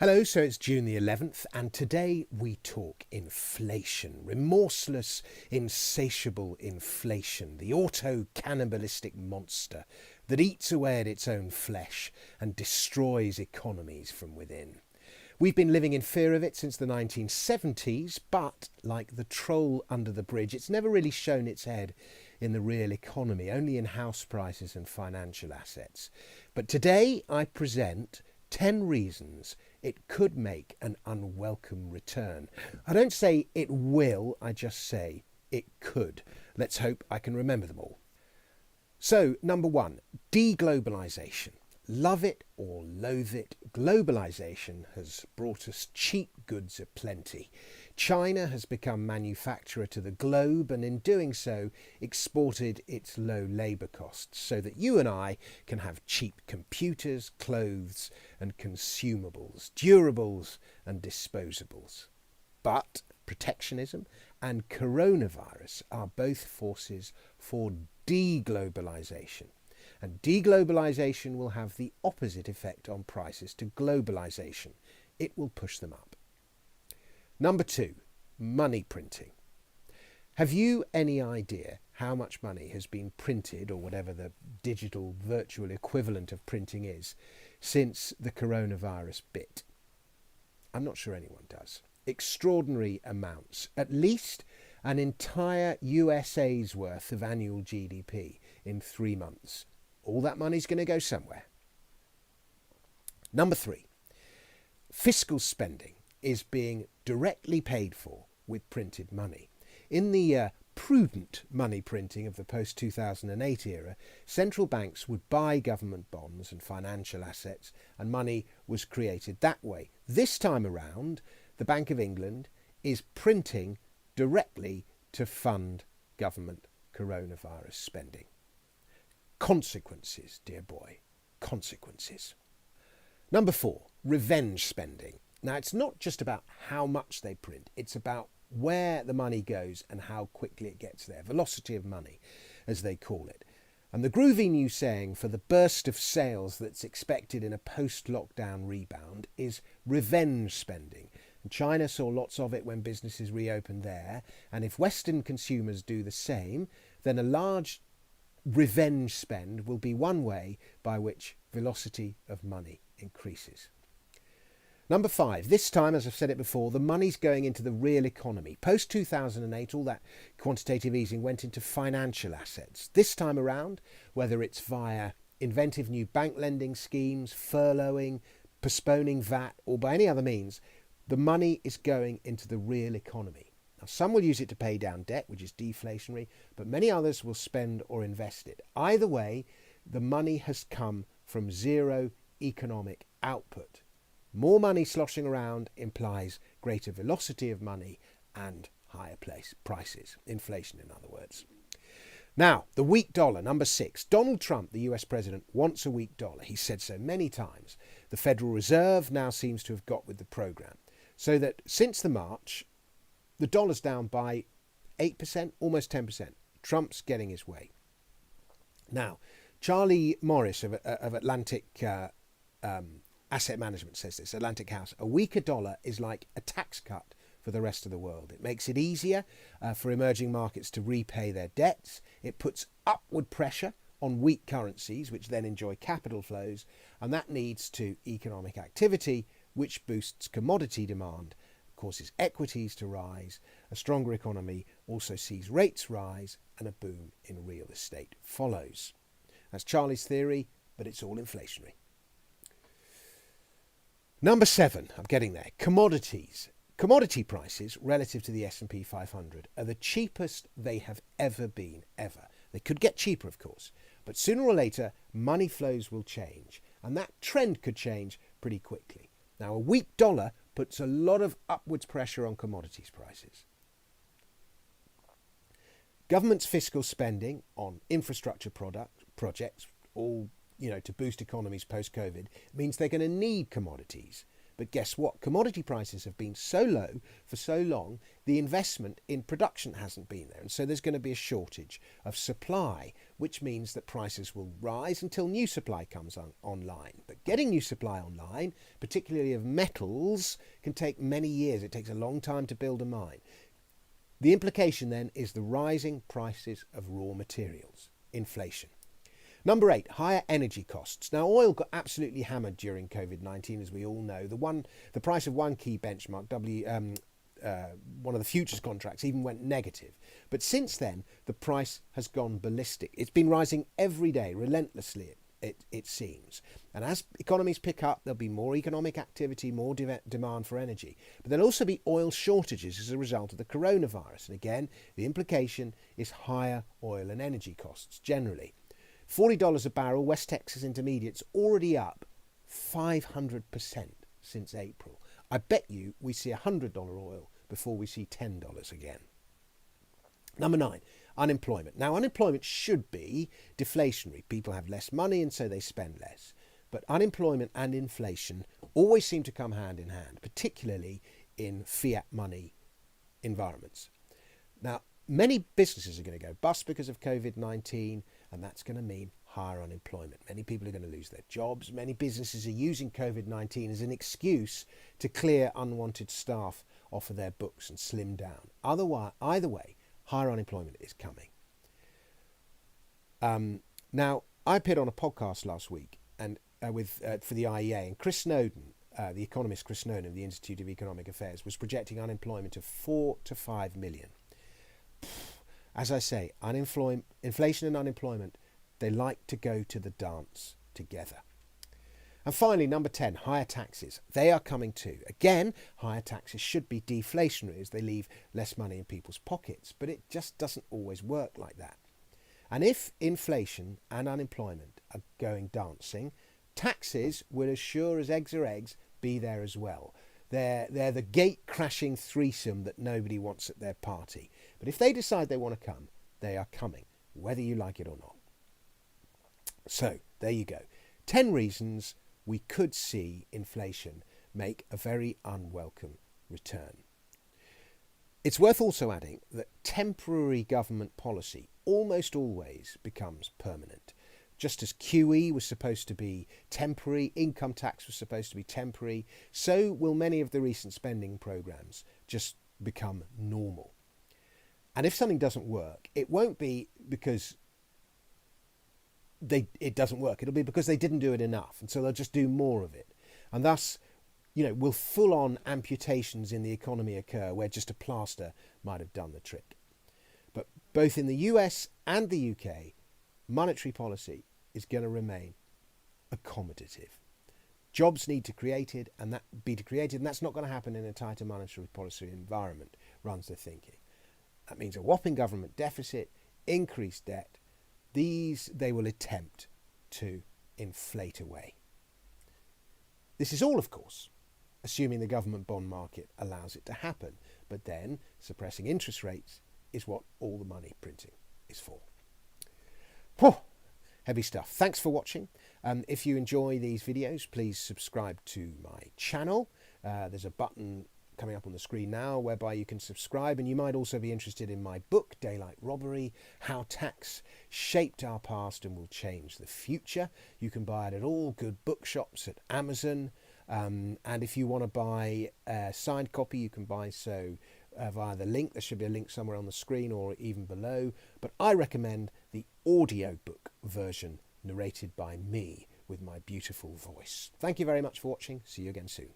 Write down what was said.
Hello, so it's June the 11th, and today we talk inflation. Remorseless, insatiable inflation, the auto-cannibalistic monster that eats away at its own flesh and destroys economies from within. We've been living in fear of it since the 1970s, but like the troll under the bridge, it's never really shown its head in the real economy, only in house prices and financial assets. But today I present 10 reasons it could make an unwelcome return. I don't say it will, I just say it could. Let's hope I can remember them all. So, number one, deglobalisation. Love it or loathe it, globalisation has brought us cheap goods aplenty. China has become manufacturer to the globe and in doing so exported its low labour costs so that you and I can have cheap computers, clothes and consumables, durables and disposables. But protectionism and coronavirus are both forces for deglobalisation. And deglobalisation will have the opposite effect on prices to globalisation. It will push them up. Number two, money printing. Have you any idea how much money has been printed, or whatever the digital virtual equivalent of printing is, since the coronavirus bit? I'm not sure anyone does. Extraordinary amounts, at least an entire USA's worth of annual GDP in 3 months. All that money's going to go somewhere. Number three, fiscal spending is being directly paid for with printed money. In the prudent money printing of the post-2008 era, central banks would buy government bonds and financial assets, and money was created that way. This time around, the Bank of England is printing directly to fund government coronavirus spending. Consequences, dear boy, consequences. Number four, revenge spending. Now, it's not just about how much they print, it's about where the money goes and how quickly it gets there. Velocity of money, as they call it. And the groovy new saying for the burst of sales that's expected in a post-lockdown rebound is revenge spending. And China saw lots of it when businesses reopened there. And if Western consumers do the same, then a large revenge spend will be one way by which velocity of money increases. Number five, this time, as I've said it before, the money's going into the real economy. Post-2008, all that quantitative easing went into financial assets. This time around, whether it's via inventive new bank lending schemes, furloughing, postponing VAT, or by any other means, the money is going into the real economy. Now, some will use it to pay down debt, which is deflationary, but many others will spend or invest it. Either way, the money has come from zero economic output. More money sloshing around implies greater velocity of money and higher prices. Inflation, in other words. Now, the weak dollar, number six. Donald Trump, the US president, wants a weak dollar. He's said so many times. The Federal Reserve now seems to have got with the program. So that since the March, the dollar's down by 8%, almost 10%. Trump's getting his way. Now, Charlie Morris of Atlantic Asset Management says this, Atlantic House, a weaker dollar is like a tax cut for the rest of the world. It makes it easier for emerging markets to repay their debts. It puts upward pressure on weak currencies, which then enjoy capital flows, and that leads to economic activity, which boosts commodity demand, causes equities to rise. A stronger economy also sees rates rise, and a boom in real estate follows. That's Charlie's theory, but it's all inflationary. Number seven, I'm getting there, commodities. Commodity prices relative to the S&P 500 are the cheapest they have ever been, ever. They could get cheaper, of course, but sooner or later, money flows will change, and that trend could change pretty quickly. Now, a weak dollar puts a lot of upwards pressure on commodities prices. Government's fiscal spending on infrastructure projects, all to boost economies post-COVID, means they're going to need commodities. But guess what? Commodity prices have been so low for so long, the investment in production hasn't been there. And so there's going to be a shortage of supply, which means that prices will rise until new supply comes online. But getting new supply online, particularly of metals, can take many years. It takes a long time to build a mine. The implication then is the rising prices of raw materials, inflation. Number 8, higher energy costs. Now, oil got absolutely hammered during COVID-19, as we all know. The price of one key benchmark, one of the futures contracts, even went negative. But since then, the price has gone ballistic. It's been rising every day, relentlessly, it seems. And as economies pick up, there'll be more economic activity, more demand for energy. But there'll also be oil shortages as a result of the coronavirus. And again, the implication is higher oil and energy costs generally. $40 a barrel, West Texas Intermediate's already up 500% since April. I bet you we see $100 oil before we see $10 again. Number 9, unemployment. Now, unemployment should be deflationary. People have less money and so they spend less. But unemployment and inflation always seem to come hand in hand, particularly in fiat money environments. Now, many businesses are going to go bust because of COVID-19, and that's going to mean higher unemployment. Many people are going to lose their jobs. Many businesses are using COVID-19 as an excuse to clear unwanted staff off of their books and slim down. Either way, higher unemployment is coming. Now, I appeared on a podcast last week and for the IEA, and Chris Snowden, the economist Chris Snowden of the Institute of Economic Affairs, was projecting unemployment of 4 to 5 million. As I say, inflation and unemployment, they like to go to the dance together. And finally, number 10, higher taxes. They are coming too. Again, higher taxes should be deflationary as they leave less money in people's pockets, but it just doesn't always work like that. And if inflation and unemployment are going dancing, taxes will, as sure as eggs are eggs, be there as well. They're the gate-crashing threesome that nobody wants at their party. But if they decide they want to come, they are coming, whether you like it or not. So, there you go. 10 reasons we could see inflation make a very unwelcome return. It's worth also adding that temporary government policy almost always becomes permanent. Just as QE was supposed to be temporary, income tax was supposed to be temporary, so will many of the recent spending programmes just become normal. And if something doesn't work, it won't be because it doesn't work. It'll be because they didn't do it enough, and so they'll just do more of it. And thus, will full-on amputations in the economy occur where just a plaster might have done the trick. But both in the US and the UK, monetary policy is going to remain accommodative. Jobs need to be created, and that's not going to happen in a tighter monetary policy environment, runs the thinking. That means a whopping government deficit, increased debt. They will attempt to inflate away. This is all, of course, assuming the government bond market allows it to happen. But then suppressing interest rates is what all the money printing is for. Whew, heavy stuff. Thanks for watching. If you enjoy these videos, please subscribe to my channel. There's a button coming up on the screen now whereby you can subscribe, and you might also be interested in my book, Daylight Robbery, How Tax Shaped Our Past and Will Change the Future. You can buy it at all good bookshops, at Amazon, and if you want to buy a signed copy, you can buy so via the link. There should be a link somewhere on the screen or even below, but I recommend the audiobook version narrated by me with my beautiful voice. Thank you very much for watching. See you again soon.